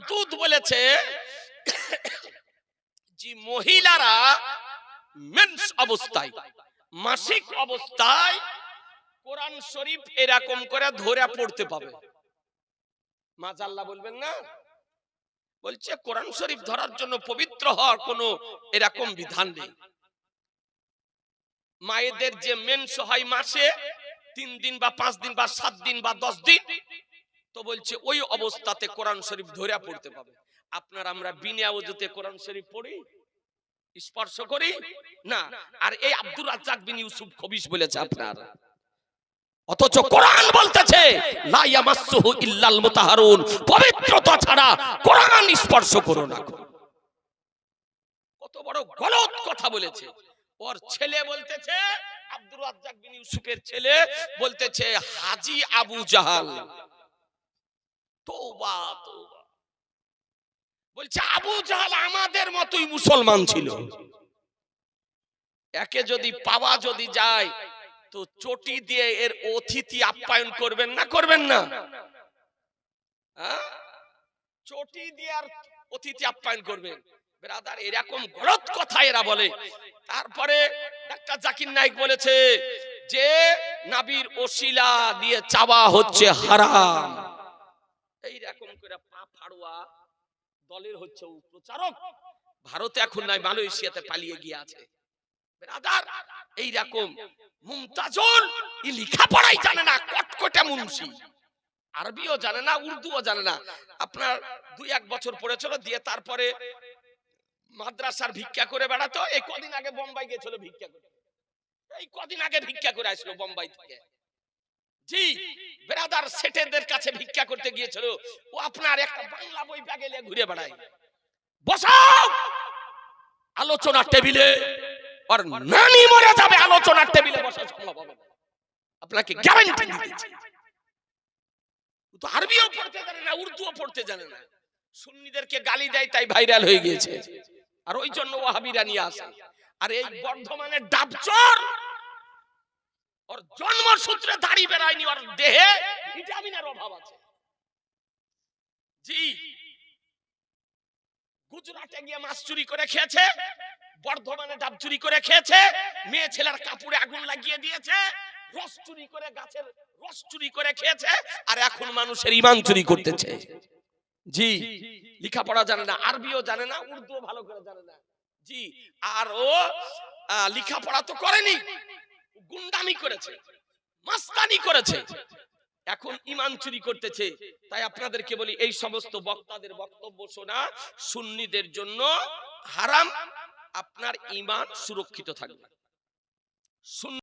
মাকতুদ বলেছে যে মহিলারা মেন্স অবস্থায়, মাসিক অবস্থায় কোরআন শরীফ এরকম করে ধরে পড়তে পাবে। মাশাআল্লাহ বলবেন না? বলছে কোরআন শরীফ ধরার জন্য পবিত্র হওয়ার কোনো এরকম বিধান নেই। মায়েদের যে মেন্স হয় মাসে 3 দিন বা 5 দিন বা 7 দিন বা 10 দিন, তো বলছে ওই অবস্থাতে কোরআন শরীফ ধরে পড়তে পাবে। আপনার আমরা বিনা ওযুতে কোরআন শরীফ পড়ি, স্পর্শ করি না। আর এই আব্দুর রাজ্জাক বিন ইউসুফ খবিস বলেছে আপনার, অথচ কোরআন বলতেছে লা ইয়ামাসসুহু ইল্লাল মুতাহহারুন, পবিত্রতা ছাড়া কোরআন স্পর্শ করো না। কত বড় গলত কথা বলেছে। ওর ছেলে বলতেছে, আব্দুর রাজ্জাক বিন ইউসুফের ছেলে বলতেছে হাজী আবু জাহাল। তওবা তওবা। বলছে আবু জাহাল আমাদের মতোই মুসলমান ছিল। একে যদি পাওয়া যদি যায় তো চটি দিয়ে এর অতিথি আপ্যায়ন করবেন না করবেন না? চটি দিয়ে আর অতিথি আপ্যায়ন করবেন? ব্রাদার এরকম গলত কথা এরা বলে। তারপরে ডাক্তার জাকির নায়েক বলেছে যে নবীর ওসিলা দিয়ে চাওয়া হচ্ছে হারাম। এইরকম করে পা ফাড়ুয়া দলের হচ্ছে প্রচারক। ভারতে এখন নাই, মালয়েশিয়াতে পালিয়ে গিয়ে আছে। ব্রাদার এইরকম মুমতাজুল ই লেখাপড়াই জানে না, কটকটে মুন্সি, আরবিও জানে না, উর্দুও জানে না। আপনার 2-1 বছর পড়েছিল, দিয়ে তারপরে মাদ্রাসার ভিক্ষা করে বেড়াতো। এই কদিন আগে বোম্বাই গিয়েছিল ভিক্ষা করে, এই কদিন আগে ভিক্ষা করে আসলো বোম্বাই থেকে। জি ব্রাদার, সেটেদের কাছে ভিক্ষা করতে গিয়েছিল। ও আপনার একটা বাংলা বই ব্যাগে নিয়ে ঘুরে বেড়ায়। বসাও আলোচনার টেবিলে, আর নানি মরে যাবে আলোচনার টেবিলে বসা সম্ভব হবে না, আপনাকে গ্যারান্টি দিচ্ছি। তো আরবিও পড়তে জানে না, উর্দুও পড়তে জানে না। সুন্নিদেরকে গালি দেয়, তাই ভাইরাল হয়ে গিয়েছে। আর ওই জন্য ওয়াহাবিরা নিয়ে আসে। আর এই বর্ধমানের ডাবচর, ওর জন্মসূত্রে দাড়ি বেরায়নি, ওর দেহে ভিটামিনের অভাব আছে। জি গুজরাটে গিয়ে মাছ চুরি করে খেয়েছে, বর্ধমানে ডাব চুরি করে খেয়েছে, মেয়ে ছেলের কাপড়ে আগুন লাগিয়ে দিয়েছে, রস চুরি করে গাছের রস চুরি করে খেয়েছে, আর এখন মানুষের ঈমান চুরি করতেছে। জি লেখাপড়া জানে না, আরবিও জানে না, উর্দুও ভালো করে জানে না। জি আর ও লেখাপড়া তো করেনি, গুন্ডামি করেছে, মাস্তানি করেছে, এখন ঈমান চুরি করতেছে। তাই আপনাদেরকে বলি এই সমস্ত বক্তাদের বক্তব্য শোনা সুন্নিদের জন্য হারাম। আপনার ঈমান সুরক্ষিত থাকবে।